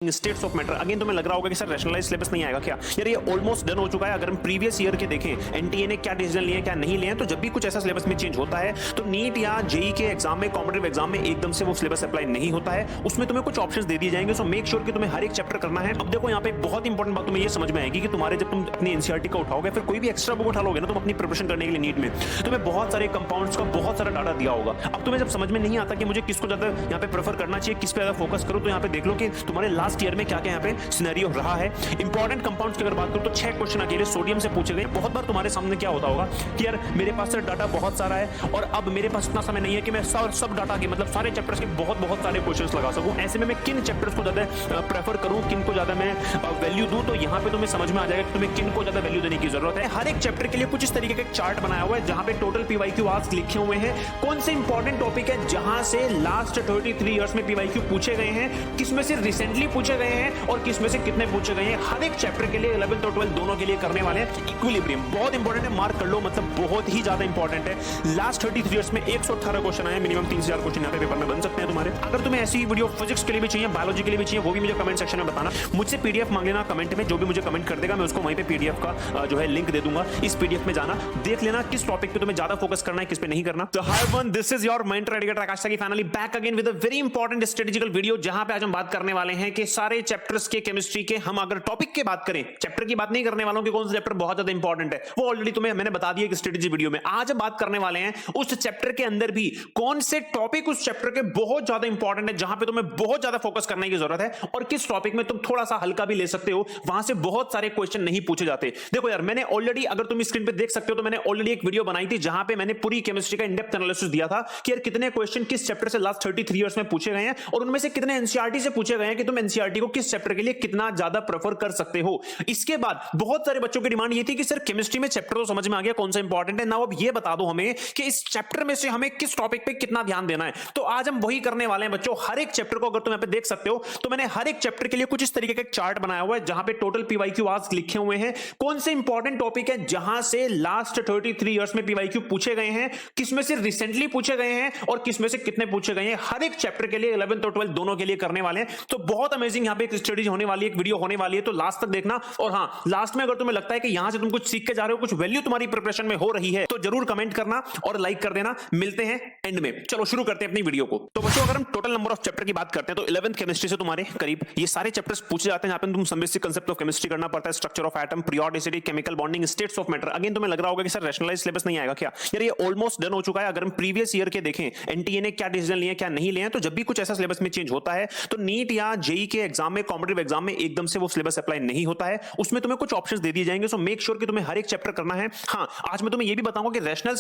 States of matter. Again तुम्हें लग रहा होगा कि सर रैशनलाइज सिलेबस नहीं आएगा क्या यार, ये ऑलमोस्ट डन हो चुका है। अगर हम प्रीवियस ईयर के देखें एनटीए ने क्या डिसीजन लिए क्या नहीं लिए, तो जब भी कुछ ऐसा सिलेबस में चेंज होता है तो नीट या जेई के एग्जाम में, कॉम्पिटिटिव एग्जाम में एकदम से वो सिलेबस अप्लाई नहीं होता है। उसमें तुम्हें कुछ ऑप्शंस दे दिए जाएंगे, सो मेक श्योर कि तुम्हें हर एक चैप्टर करना है। अब देखो यहाँ पे एक बहुत इंपॉर्टेंट बात तुम्हें ये समझ में आएगी कि तुम्हारे जब तुम अपनी एनसीईआरटी का उठाओगे, फिर कोई भी एक्स्ट्रा बुक उठा लोगे ना तुम अपनी प्रिपरेशन करने के लिए नीट में, तुम्हें बहुत सारे कंपाउंड्स का बहुत सारा डाटा दिया होगा। अब तुम्हें जब समझ में नहीं आता कि मुझे किसको ज्यादा यहाँ पे प्रेफर करना चाहिए, किस पे ज्यादा फोकस करो, तो यहाँ पे देख लो कि तुम्हारे लास्ट ईयर में क्या क्या यहाँ पे सिनेरियो रहा है। इंपॉर्टेंट कंपाउंड्स की अगर बात करूं तो 6 क्वेश्चन अकेले सोडियम से पूछे गए। बहुत बार तुम्हारे सामने क्या होता होगा कि यार मेरे पास डाटा बहुत सारा है और अब मेरे पास इतना समय नहीं है कि मैं सब डाटा के मतलब सारे चैप्टर्स के बहुत सारे क्वेश्चंस लगा सकूं। ऐसे में मैं किन चैप्टर्स को ज्यादा प्रेफर करूं, किन को ज्यादा मैं वैल्यू दूं, तो यहां पे तुम्हें समझ में आ जाएगा कि तुम्हें किन को ज्यादा वैल्यू देने की जरूरत है। हर एक चैप्टर के लिए कुछ इस तरीके का एक चार्ट बनाया हुआ है जहां पे टोटल पीवाईक्यू आस्क लिखे हुए हैं, कौन से इंपॉर्टेंट टॉपिक है जहां से लास्ट 33 ईयर्स में पीवाईक्यू पूछे गए हैं, किसमें से रिसेंटली पूछे गए हैं और किसमें से कितने पूछे गए हैं। हर एक चैप्टर के लिए 11th और 12th दोनों के लिए करने वाले हैं। इक्विलिब्रियम बहुत इंपॉर्टेंट है, मार्क कर लो, मतलब बहुत ही ज्यादा इंपॉर्टेंट है। लास्ट 33 इयर्स में 118 क्वेश्चन आए, मिनिमम 3000 क्वेश्चन यहाँ पे पेपर में बन सकते हैं तुम्हारे। अगर तुम्हें ऐसी वीडियो फिजिक्स के लिए भी चाहिए, बायोलॉजी के लिए भी चाहिए, वो भी मुझे कमेंट सेक्शन में बताना। मुझसे पीडीएफ मांग लेना कमेंट में, जो भी मुझे कमेंट कर देगा मैं उसको वहीं पे पीडीएफ का जो है लिंक दे दूंगा। इस पीडीएफ में जाना, देख लेना किस टॉपिक पे तुम्हें ज्यादा फोकस करना है, किस पे नहीं करना। तो hi everyone, this is your mind editor Akash की finally back again with a very important strategical video, जहां पे आज हम बात करने वाले हैं कि सारे चैप्टर्स के केमिस्ट्री के, हम अगर टॉपिक की बात करें, चैप्टर की बात नहीं करने वालों कि कौन सा चैप्टर बहुत ज्यादा इंपॉर्टेंट है, वो ऑलरेडी तुम्हें मैंने बता दिया कि स्ट्रेटेजी वीडियो में। आज हम बात करने वाले हैं उस चैप्टर के अंदर भी कौन से टॉपिक उस चैप्टर के बहुत ज्यादा इंपॉर्टेंट है, जहां पे तुम्हें बहुत ज्यादा फोकस करने की जरूरत है, और किस टॉपिक में तुम थोड़ा सा हल्का भी ले सकते हो, वहां से बहुत सारे क्वेश्चन नहीं पूछे जाते। देखो यार, मैंने ऑलरेडी, अगर तुम स्क्रीन पे देख सकते हो तो मैंने ऑलरेडी एक वीडियो बनाई थी जहां पे मैंने पूरी केमिस्ट्री का इन-डेप्थ एनालिसिस दिया था कि यार कितने क्वेश्चन किस चैप्टर से लास्ट 33 इयर्स में पूछे गए हैं और उनमें से कितने एनसीईआरटी से पूछे गए हैं कि तुम एनसीईआरटी को किस चैप्टर के लिए कितना ज्यादा प्रेफर कर सकते हो। इसके बाद बहुत सारे बच्चों की डिमांड ये थी कि सर केमिस्ट्री में चैप्टर तो समझ में आ गया कौन सा इंपॉर्टेंट है ना, अब ये बता दो हमें कि इस चैप्टर में से हमें किस टॉपिक पे कितना ध्यान देना है। तो आज हम वही करने वाले हैं बच्चों। हर एक चैप्टर को अगर तुम यहां पे देख सकते हो तो मैंने हर एक चैप्टर के लिए कुछ इस तरीके का एक चार्ट बनाया हुआ है जहां पे टोटल पीवाईक्यू आस्क लिखे हुए हैं, कौन से इंपॉर्टेंट टॉपिक है जहां से लास्ट 33 इयर्स में पीवाईक्यू पूछे गए हैं, किसमें से रिसेंटली पूछे गए हैं और किसमें से कितने पूछे गए हैं। हर एक चैप्टर के लिए 11th और 12th दोनों के लिए करने वाले हैं। तो बहुत अमेजिंग यहां पे एक स्टडी होने वाली है, एक वीडियो होने वाली है, तो लास्ट तक देखना। और हां, लास्ट में अगर तुम्हें लगता है कि यहां से तुम कुछ सीख के जा रहे हो, कुछ वैल्यू तुम्हारी प्रिपरेशन में हो रही है, तो जरूर कमेंट करना और लाइक कर देना। मिलते हैं एंड में। चलो शुरू करते हैं अपनी वीडियो को। तो बच्चों, अगर हम टोटल नंबर ऑफ चैप्टर की बात करते हैं तो 11th केमिस्ट्री से तुम्हारे करीब ये सारे चैप्टर्स पूछे जाते हैं, जहां पे तुम some basic concept of chemistry करना पड़ता है, structure of atom, periodicity, chemical bonding, states of matter. Again तुम्हें लग रहा होगा कि सर रैशनलाइज सिलेबस नहीं आएगा क्या यार, ये ऑलमोस्ट डन हो चुका है। अगर हम प्रीवियस ईयर के देखें एनटीए ने क्या डिसीजन लिए क्या नहीं लिए, तो जब भी कुछ ऐसा सिलेबस में चेंज होता है तो नीट या जेई के एग्जाम में, कॉम्पिटिटिव एग्जाम में एकदम से वो सिलेबस अप्लाई नहीं होता है। उसमें तुम्हें कुछ ऑप्शंस दे दिए जाएंगे, सो मेक श्योर कि तुम्हें हर एक चैप्टर करना है। हां, आज मैं तुम्हें ये भी बताऊंगा कि रैशनलाइज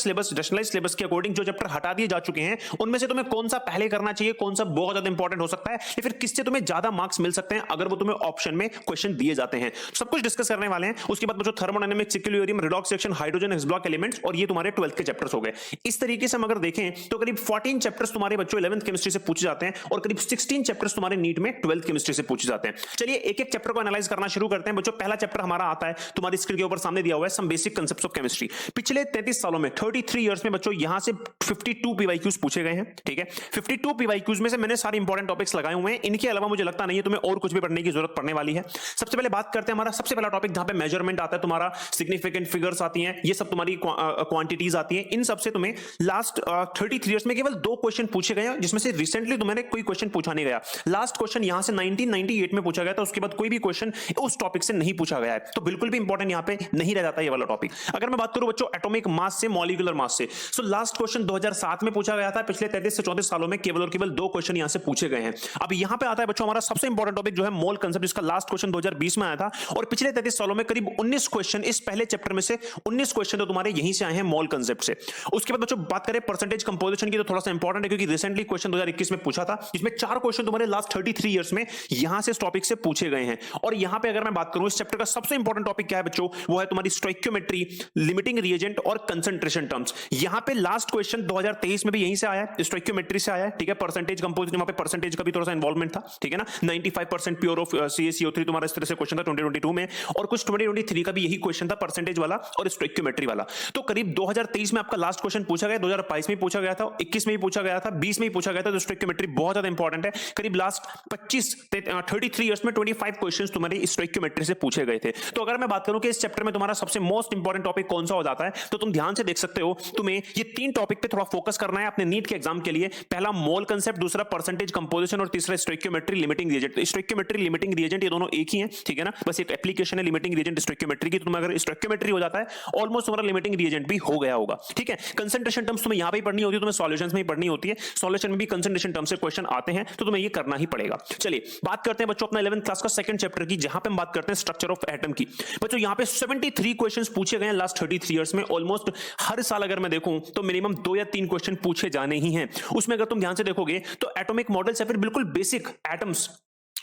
सिलेबस के अकॉर्डिंग जो चैप्टर हटा दिए जा चुके हैं उनमें से तुम्हें कौन सा पहले करना चाहिए, कौन सा बहुत ज्यादा इंपॉर्टेंट हो सकता है, या फिर किससे तुम्हें ज्यादा मार्क्स मिल सकते हैं अगर वो तुम्हें ऑप्शन में क्वेश्चन दिए जाते हैं। सब कुछ डिस्कस करने वाले हैं। उसके बाद बच्चों thermodynamics, equilibrium, redox reaction, hydrogen x block elements, और ये तुम्हारे 12th के चैप्टर्स हो गए। इस तरीके से हम अगर देखें तो करीब 14 चैप्टर्स तुम्हारे बच्चों 11th केमिस्ट्री से पूछे जाते हैं और करीब 16 चैप्टर्स तुम्हारे नीट में 12th केमिस्ट्री से पूछे जाते हैं। चलिए एक एक चैप्टर को एनालाइज करना शुरू करते हैं बच्चों। पहला चैप्टर हमारा आता है, तुम्हारी स्क्रीन के ऊपर सामने दिया हुआ है, some basic concepts of chemistry. पिछले 33 सालों में 33 इयर्स में बच्चों यहां से 52 पीवाईक्यूज पूछे गए हैं। ठीक है, 52 पीवाईक्यूज में से मैंने सारे इंपॉर्टेंट टॉपिक्स लगाए हुए हैं। इनके अलावा मुझे लगता नहीं है तुम्हें और कुछ भी पढ़ने की जरूरत पड़ने वाली है। सबसे पहले बात करते हैं हमारा सबसे पहला टॉपिक जहां पे मेजरमेंट आता है, तुम्हारा सिग्निफिकेंट फिगर्स आती हैं, ये सब तुम्हारी क्वांटिटीज आती हैं। इन सबसे तुम्हें लास्ट 33 इयर्स में केवल 2 क्वेश्चन पूछे गए हैं, जिसमें से रिसेंटली तुम्हें कोई क्वेश्चन पूछा नहीं गया। लास्ट क्वेश्चन यहां से 1998 में पूछा गया था, उसके बाद कोई भी क्वेश्चन उस टॉपिक से नहीं पूछा गया है, तो बिल्कुल भी इंपॉर्टेंट यहां पे नहीं रह जाता ये वाला टॉपिक। अगर मैं बात करूं बच्चों एटॉमिक मास से मॉलिक्यूलर मास से, सो लास्ट क्वेश्चन 2007 में पूछा गया था। पिछले 33 से 34 सालों में केवल और केवल 2 क्वेश्चन यहां से पूछे गए हैं। अब यहां पे आता है बच्चों हमारा सबसे इंपॉर्टेंट टॉपिक जो है मोल कांसेप्ट, जिसका लास्ट क्वेश्चन 2020 में आया था, और पिछले 33 सालों में करीब 19 क्वेश्चन, इस पहले चैप्टर में से 19 क्वेश्चन तो तुम्हारे यहीं से आए हैं मोल कांसेप्ट से। उसके बाद बच्चों बात करें परसेंटेज कंपोजिशन की, तो थोड़ा सा इंपॉर्टेंट है क्योंकि रिसेंटली क्वेश्चन 2021 में पूछा था, जिसमें 4 क्वेश्चन तुम्हारे लास्ट 33 इयर्स में यहां से इस टॉपिक से पूछे गए हैं। और यहां पे अगर मैं बात करूं इस चैप्टर का सबसे इंपॉर्टेंट टॉपिक क्या है बच्चों, वो है तुम्हारी स्टोइकियोमेट्री, लिमिटिंग रिएजेंट और कंसंट्रेशन टर्म्स। यहां पे लास्ट क्वेश्चन 2023 में भी यहीं से आया है, स्टोइकियोमेट्री से आया है। ठीक है, परसेंटेज कंपोजिशन, वहां पे परसेंटेज का भी थोड़ा सा इन्वॉल्वमेंट था। ठीक है ना, 95% प्योर ऑफ CaCO3 तुम्हारा इस तरह से क्वेश्चन था 2022 में, और कुछ 2023 का भी यही क्वेश्चन था, परसेंटेज वाला और स्टोइकियोमेट्री वाला। तो करीब 2023 में आपका लास्ट क्वेश्चन पूछा गया, 2022 में पूछा गया था, 21 में भी पूछा गया था, 20 में भी पूछा गया था। तो स्टोइकियोमेट्री बहुत ज्यादा इंपॉर्टेंट है। करीब लास्ट 25 33 ईयर्स में 25 क्वेश्चंस तुम्हारे स्टोइकियोमेट्री से पूछे गए थे। तो अगर मैं बात करूं कि इस चैप्टर में तुम्हारा सबसे मोस्ट इंपॉर्टेंट टॉपिक कौन सा हो जाता है, तो तुम ध्यान से देख सकते हो, तुम्हें ये 3 टॉपिक पे थोड़ा फोकस करना है अपने नीट के एग्जाम के लिए। पहला मोल कांसेप्ट, दूसरा परसेंटेज कंपोजिशन और तीसरा stoichiometry limiting reagent. Stoichiometry limiting reagent ये दोनों एक ही हैं, ठीक है ना, बस एक एप्लीकेशन है लिमिटिंग रिएजेंट स्टोइकियोमेट्री की। तुम अगर स्टोइकियोमेट्री हो जाता है ऑलमोस्ट तुम्हारा लिमिटिंग रिएजेंट भी हो गया होगा, ठीक है। कंसंट्रेशन टर्म्स तुम्हें यहां पे पढ़नी होती है, तुम्हें सॉल्यूशंस में ही पढ़नी होती है। सॉल्यूशन में भी कंसंट्रेशन टर्म से क्वेश्चन आते हैं, तो तुम्हें ये करना ही पड़ेगा। चलिए बात करते हैं बच्चों अपना 11th क्लास का सेकंड चैप्टर की, जहां पे हम बात करते हैं स्ट्रक्चर ऑफ एटम की। बच्चों यहां पे 73 क्वेश्चंस पूछे गए हैं लास्ट 33 इयर्स में। ऑलमोस्ट हर साल अगर मैं देखूं तो मिनिमम 2 या 3 क्वेश्चन पूछे जाने ही हैं। उसमें अगर तुम ध्यान से देखोगे तो एटॉमिक मॉडल्स या फिर बिल्कुल बेसिक एटम्स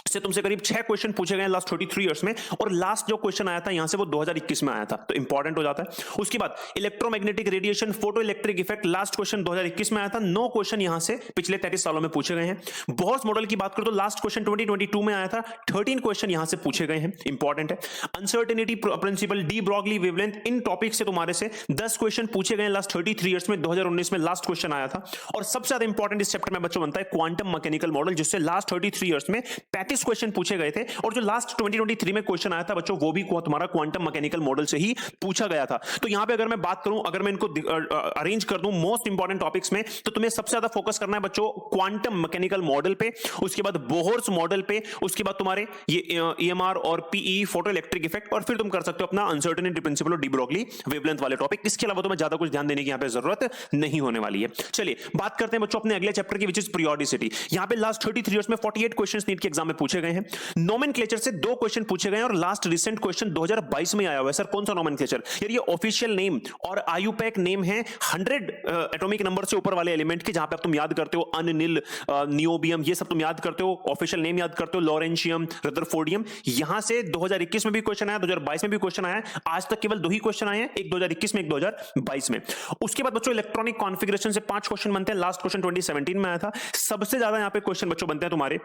से तुमसे करीब 6 क्वेश्चन पूछे गए लास्ट 33 इयर्स में, और लास्ट जो क्वेश्चन आया था यहां से वो 2021 में आया था, तो इंपॉर्टेंट हो जाता है। उसके बाद electromagnetic radiation, photo electric effect, last question 2021 में आया था। 9 क्वेश्चन यहां से पिछले 33 सालों में पूछे गए हैं। बोहर्स मॉडल की बात करो तो लास्ट क्वेश्चन 2022 में आया था, 13 क्वेश्चन यहां से पूछे गए हैं, इंपॉर्टेंट है। Uncertainty principle, de Broglie wavelength, इन टॉपिक से तुम्हारे से 10 क्वेश्चन पूछे गए लास्ट 33 इयर्स में। 2019 में लास्ट क्वेश्चन आया था। और सबसे ज्यादा इंपॉर्टेंट इस चैप्टर में बच्चों बनता है क्वांटम मैकेनिकल मॉडल, जिससे लास्ट 33 इयर्स में 35 क्वेश्चन पूछे गए थे। और जो लास्ट 2023 में क्वेश्चन आया था बच्चों, वो भी तुम्हारा क्वांटम मैकेनिकल मॉडल से ही पूछा गया था। तो यहां पे अगर मैं बात करूं, अगर मैं इनको अरेंज कर दूं मोस्ट इंपॉर्टेंट टॉपिक्स में, तो तुम्हें सबसे ज्यादा फोकस करना है बच्चों क्वांटम मैकेनिकल मॉडल पे, उसके बाद बोहर्स मॉडल पे, उसके बाद तुम्हारे ये ईएमआर और पीई, फोटो इलेक्ट्रिक इफेक्ट, और फिर तुम कर सकते हो अपना अनसर्टेनिटी प्रिंसिपल और डी ब्रॉगली वेवलेंथ वाले टॉपिक। इसके अलावा तुम्हें ज्यादा कुछ ध्यान देने की यहां पे जरूरत नहीं होने वाली है। चलिए बात करते हैं बच्चों अपने अगले चैप्टर की, विच इज पीरियोडिसिटी। यहां पे लास्ट 33 इयर्स में 48 क्वेश्चंस नीट के एग्जाम में पूछे गए हैं। नोमेनक्लेचर से 2 क्वेश्चन पूछे गए हैं, और लास्ट रिसेंट क्वेश्चन 2022 में आया हुआ है। सर कौन सा नोमेनक्लेचर? यार ये ऑफिशियल नेम और आयुपैक नेम है 100 एटॉमिक नंबर से ऊपर वाले एलिमेंट के, जहां पे आप तुम याद करते हो अनिल, नियोबियम, ये सब तुम याद करते हो, ऑफिशियल नेम याद करते हो, लॉरेंशियम, रदरफोर्डियम। यहां से 2021 में भी क्वेश्चन आया, 2022 में भी क्वेश्चन आया। आज तक केवल 2 ही क्वेश्चन आए हैं, एक 2021 में, एक 2022 में। उसके बाद बच्चों इलेक्ट्रॉनिक कॉन्फ़िगरेशन से 5 क्वेश्चन बनते हैं। लास्ट क्वेश्चन 2017 में आया था। सबसे ज्यादा यहां पे क्वेश्चन बच्चों बनते हैं तुम्हारे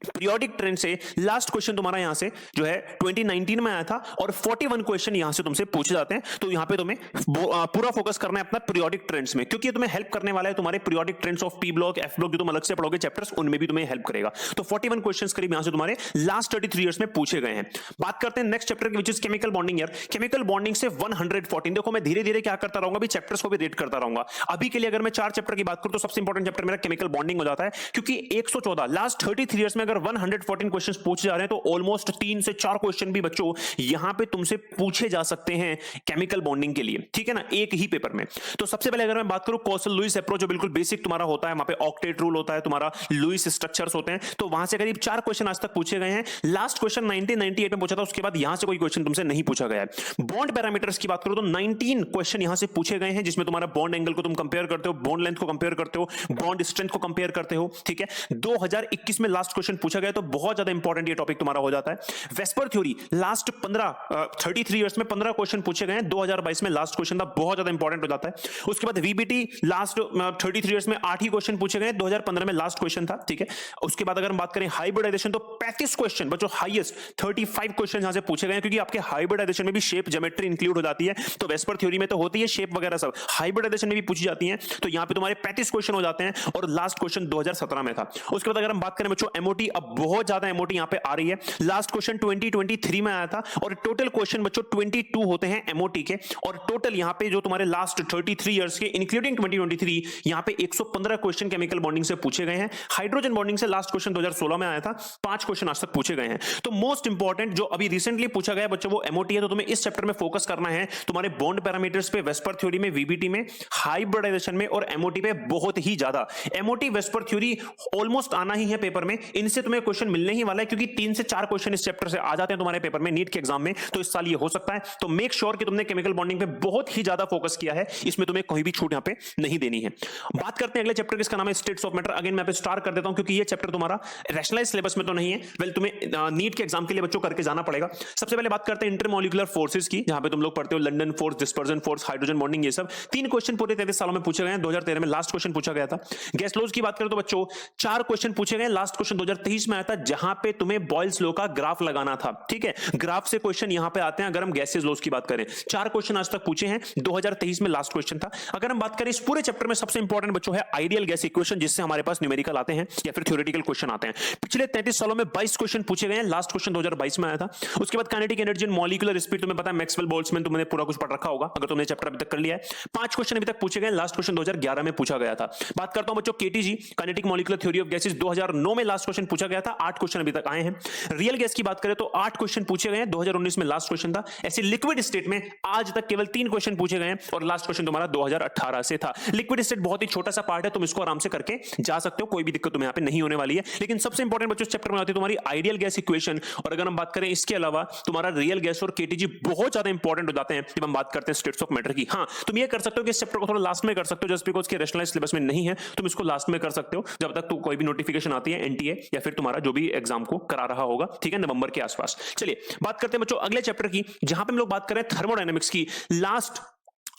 पीरियोडिक ट्रेंड से। लास्ट क्वेश्चन तुम्हारा यहां से जो है 2019 में आया था, और 41 क्वेश्चन यहां से तुमसे पूछे जाते हैं। तो यहां पे तुम्हें पूरा फोकस करना है अपना पीरियोडिक ट्रेंड्स में, क्योंकि ये तुम्हें हेल्प करने वाला है। तुम्हारे periodic trends of P block, F block, जो तुम अलग से पढ़ोगे चैप्टर्स, उनमें भी तुम्हें हेल्प करेगा। तो 41 क्वेश्चंस करीब यहां से तुम्हारे लास्ट 33 इयर्स में पूछे गए हैं। बात करते हैं नेक्स्ट चैप्टर की, विच इज केमिकल बॉन्डिंग। यार केमिकल बॉन्डिंग से 114, देखो मैं धीरे धीरे क्या करता रहूंगा, भी चैप्टर्स को भी रेट करता रहूंगा। अभी के लिए अगर मैं 4 चैप्टर की बात करूं तो सबसे इंपॉर्टेंट चैप्टर मेरा केमिकल बॉन्डिंग हो जाता है, क्योंकि 114 लास्ट 33 इयर्स में अगर 114 क्वेश्चंस पूछे जा रहे हैं, तो ऑलमोस्ट 3 से 4 क्वेश्चन भी बच्चों यहां पे तुमसे पूछे जा सकते हैं केमिकल बॉन्डिंग के लिए, ठीक है ना, एक ही पेपर में। तो सबसे पहले अगर मैं बात करूं कोसल लुईस अप्रोच, जो बिल्कुल बेसिक तुम्हारा होता है, वहां पे ऑक्टेट रूल होता है, तुम्हारा लुईस स्ट्रक्चर्स होते हैं। तो वहां से करीब 4 क्वेश्चन आज तक पूछे गए हैं। लास्ट क्वेश्चन 1998 में पूछा था, उसके बाद यहां से कोई क्वेश्चन तुमसे नहीं पूछा गया है। बॉन्ड पैरामीटर्स की बात करूं तो 19 क्वेश्चन यहां से पूछे गए हैं, जिसमें तुम्हारा बॉन्ड एंगल को तुम कंपेयर करते हो, बॉन्ड लेंथ को कंपेयर करते हो, बॉन्ड स्ट्रेंथ को कंपेयर करते हो, ठीक है। 2021 में लास्ट क्वेश्चन पूछा गया, तो बहुत ज्यादा इंपॉर्टेंट ये टॉपिक तुम्हारा हो जाता है। वेस्पर थ्योरी लास्ट 33 इयर्स में 15 क्वेश्चन पूछे गए हैं। 2022 में लास्ट क्वेश्चन था, बहुत ज्यादा इंपॉर्टेंट हो जाता है। उसके बाद वीबीटी लास्ट 33 इयर्स में 8 ही क्वेश्चन पूछे गए हैं। 2015 में लास्ट क्वेश्चन था, ठीक है। उसके बाद अगर हम बात करें हाइब्रिडाइजेशन, तो 35 क्वेश्चन बच्चों, हाईएस्ट 35 क्वेश्चन यहां से पूछे गए हैं, क्योंकि आपके हाइब्रिडाइजेशन में भी शेप, ज्योमेट्री इंक्लूड हो जाती है। तो वेस्पर थ्योरी में तो होती है शेप वगैरह सब, हाइब्रिडाइजेशन में भी पूछी जाती है। तो यहां पे तुम्हारे 35 क्वेश्चन हो जाते हैं, और लास्ट क्वेश्चन 2017 में था। उसके बाद अगर हम बात करें बच्चों एमओटी, अब बहुत ज्यादा एमओटी यहां पे आ रही है। लास्ट क्वेश्चन 2023 में आया था, और टोटल क्वेश्चन बच्चों 22 होते हैं एमओटी के। और टोटल यहां पे जो तुम्हारे लास्ट 33 इयर्स के इंक्लूडिंग 2023, यहां पे 115 क्वेश्चन केमिकल बॉन्डिंग से पूछे गए हैं। हाइड्रोजन बॉन्डिंग से लास्ट क्वेश्चन 2016 में आया था, 5 क्वेश्चन आज तक पूछे गए हैं। तो मोस्ट इंपॉर्टेंट जो अभी रिसेंटली पूछा गया बच्चों, वो एमओटी है। तो तुम्हें इस चैप्टर में फोकस करना है तुम्हारे बॉन्ड पैरामीटर्स पे, वेस्पर थ्योरी में, वीबीटी में, हाइब्रिडाइजेशन में, और एमओटी पे बहुत ही ज्यादा। एमओटी, वेस्पर थ्योरी ऑलमोस्ट आना ही है पेपर में, इनसे तुम्हें क्वेश्चन मिलने ही वाला है, क्योंकि 3 से 4 क्वेश्चन इस चैप्टर से आ जाते हैं तुम्हारे पेपर में नीट के एग्जाम में। तो इस साल ये हो सकता है। तो मेक श्योर कि तुमने केमिकल बॉन्डिंग पे बहुत ही ज्यादा फोकस किया है, इसमें तुम्हें कोई भी छूट यहां पे नहीं देनी है। बात करते हैं अगले चैप्टर, जिसका नाम है स्टेट्स ऑफ मैटर। अगेन मैं स्टार कर देता हूं, क्योंकि ये चैप्टर तुम्हारा रैशनलाइज सिलेबस में तो नहीं है। वेल तुम्हें नीट के एग्जाम के लिए बच्चों करके जाना पड़ेगा। सबसे पहले बात करते हैं इंटरमोलिकुलर फोर्सेस की, जहां पे तुम लोग पढ़ते हो London force, dispersion force, hydrogen bonding, ये सब 3 क्वेश्चन पूरे 33 सालों में पूछे गए हैं। 2013 में लास्ट क्वेश्चन पूछा गया था। गैस लॉज की बात करें तो बच्चों 4 क्वेश्चन पूछे गए, लास्ट क्वेश्चन 2023 में आया था, जहां पे तुम्हें बॉयल्स लॉ का ग्राफ लगाना था। ठीक है, ग्राफ से क्वेश्चन यहां पे आते हैं। अगर हम गैसेस लॉज की बात करें, 4 क्वेश्चन आज तक पूछे हैं, 2023 में लास्ट क्वेश्चन था। अगर हम बात करें इस पूरे चैप्टर में सबसे इंपॉर्टेंट बच्चों है आइडियल गैस इक्वेशन, जिससे हमारे पास न्यूमेरिकल आते हैं या फिर थ्योरेटिकल क्वेश्चन आते हैं। पिछले 33 सालों में 22 क्वेश्चन पूछे गए हैं, लास्ट क्वेश्चन 2022 में आया था। उसके बाद kinetic energy and molecular speed, तुम्हें पता है मैक्सवेल बोल्ट्जमैन, तुमने पूरा कुछ पढ़ रखा होगा अगर तुमने चैप्टर अभी तक कर लिया है। 5 क्वेश्चन अभी तक पूछे गए, लास्ट क्वेश्चन 2011 में पूछा गया था। बात करता हूं बच्चों KTG, kinetic molecular theory of gases, 2009 में लास्ट क्वेश्चन पूछा गया था। 8 क्वेश्चन अभी तक आए हैं। रियल गैस की बात करें तो 8 क्वेश्चन पूछे गए हैं, 2019 में लास्ट क्वेश्चन था। ऐसे लिक्विड स्टेट में आज तक केवल 3 क्वेश्चन पूछे गए हैं और लास्ट क्वेश्चन तुम्हारा 2018 से था। लिक्विड स्टेट बहुत ही छोटा सा पार्ट है, तुम इसको आराम से करके जा सकते हो, कोई भी दिक्कत तुम्हें यहाँ पे नहीं होने वाली है। लेकिन सबसे इंपॉर्टेंट बच्चों चैप्टर में आती है तुम्हारी आइडियल गैस इक्वेशन। और अगर हम बात करें इसके अलावा तुम्हारा रियल गैस और केटीजी बहुत ज्यादा इंपॉर्टेंट हो जाते हैं जब हम बात करते हैं स्टेट्स ऑफ मैटर की। हाँ, तुम ये कर सकते हो कि इस चैप्टर को थोड़ा लास्ट में कर सकते हो, जस्ट बिकॉज के रैशनलाइज्ड सिलेबस में नहीं है, तुम इसको लास्ट में कर सकते हो जब तक कोई भी नोटिफिकेशन आती है एनटीए या फिर तुम्हारा जो भी एग्जाम को करा रहा होगा, ठीक है, नवंबर के आसपास। चलिए बात करते हैं बच्चों अगले चैप्टर की, जहां पे हम लोग बात कर रहे हैं थर्मोडायनेमिक्स की। लास्ट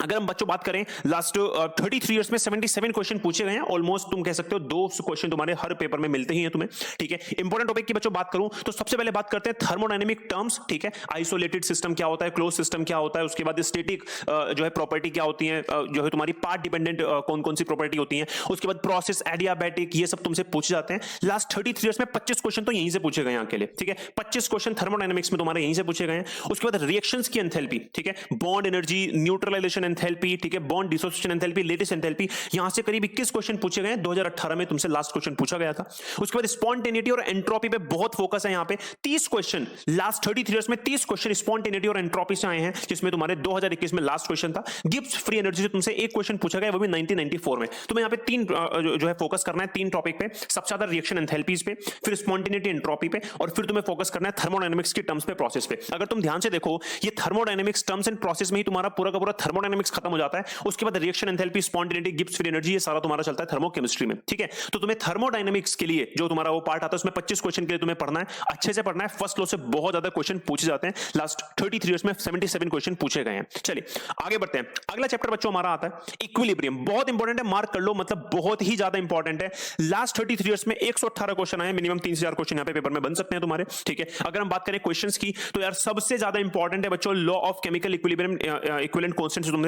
अगर हम बच्चों बात करें लास्ट 33 इयर्स में 77 क्वेश्चन पूछे गए हैं। ऑलमोस्ट तुम कह सकते हो 2 क्वेश्चन तुम्हारे हर पेपर में मिलते ही हैं तुम्हें। ठीक है, इंपॉर्टेंट टॉपिक की बच्चों बात करूं तो सबसे पहले बात करते हैं थर्मोडायनेमिक टर्म्स। ठीक है, आइसोलेटेड सिस्टम क्या होता है, क्लोज सिस्टम क्या होता है, उसके बाद स्टैटिक जो है प्रॉपर्टी क्या होती है, जो है तुम्हारी पार्ट डिपेंडेंट कौन कौन सी प्रॉपर्टी होती है, उसके बाद प्रोसेस, एडियाबैटिक, ये सब तुमसे पूछे जाते हैं। लास्ट 33 इयर्स में 25 क्वेश्चन तो यहीं से पूछे गए अकेले। ठीक है, 25 क्वेश्चन थर्मोडायनेमिक्स में तुम्हारे यहीं से पूछे गए हैं। उसके बाद रिएक्शंस की एंथैल्पी, ठीक है, बॉन्ड एनर्जी, न्यूट्रलाइजेशन एंथैल्पी, ठीक है, bond dissociation enthalpy, lattice enthalpy, यहां से करीब 21 क्वेश्चन पूछे गए हैं। 2018 में तुमसे लास्ट क्वेश्चन पूछा गया था। उसके बाद स्पॉन्टेनिटी और एंट्रोपी पे बहुत फोकस है यहां पे। 30 क्वेश्चन लास्ट 33 इयर्स में 30 क्वेश्चन स्पॉन्टेनिटी और एंट्रोपी से आए हैं, जिसमें तुम्हारे 2021 में लास्ट क्वेश्चन था। गिब्स फ्री एनर्जी से तुमसे एक क्वेश्चन पूछा गया, वो भी 1994 में। तुम्हें यहां पे 3 जो है फोकस करना है 3 टॉपिक पे, सबसे ज्यादा रिएक्शन एंथैल्पीज पे, फिर स्पॉन्टेनिटी, एंट्रोपी पे, और फिर तुम्हें फोकस करना है थर्मोडायनेमिक्स के टर्म्स पे, प्रोसेस पे। अगर तुम ध्यान से देखो ये थर्मोडायनेमिक्स टर्म्स एंड प्रोसेस में ही तुम्हारा पूरा का पूरा थर्मोडायनेमिक्स खत्म हो जाता है। उसके बाद reaction enthalpy, spontaneity, Gibbs free energy, ये सारा तुम्हारा चलता है थर्मोकेमिस्ट्री में। ठीक है, तो तुम्हें थर्मोडायनेमिक्स के लिए जो तुम्हारा वो पार्ट आता है उसमें 25 क्वेश्चन के लिए तुम्हें पढ़ना है, अच्छे से पढ़ना है। फर्स्ट लॉ से बहुत ज्यादा क्वेश्चन पूछे जाते हैं। लास्ट 33 इयर्स में 77 क्वेश्चन पूछे गए हैं। चलिए आगे बढ़ते हैं। अगला चैप्टर बच्चों हमारा आता है इक्विलिब्रियम। बहुत इंपॉर्टेंट है, मार्क कर लो, मतलब बहुत ही ज्यादा इंपॉर्टेंट है। लास्ट 33 इयर्स में 118 क्वेश्चन आए, मिनिमम 3 से 4 क्वेश्चन यहां पे पेपर में बन सकते हैं तुम्हारे। ठीक है, अगर हम बात करें क्वेश्चंस की तो यार सबसे ज्यादा इंपॉर्टेंट है बच्चों law of chemical equilibrium, equivalent constant से तुमसे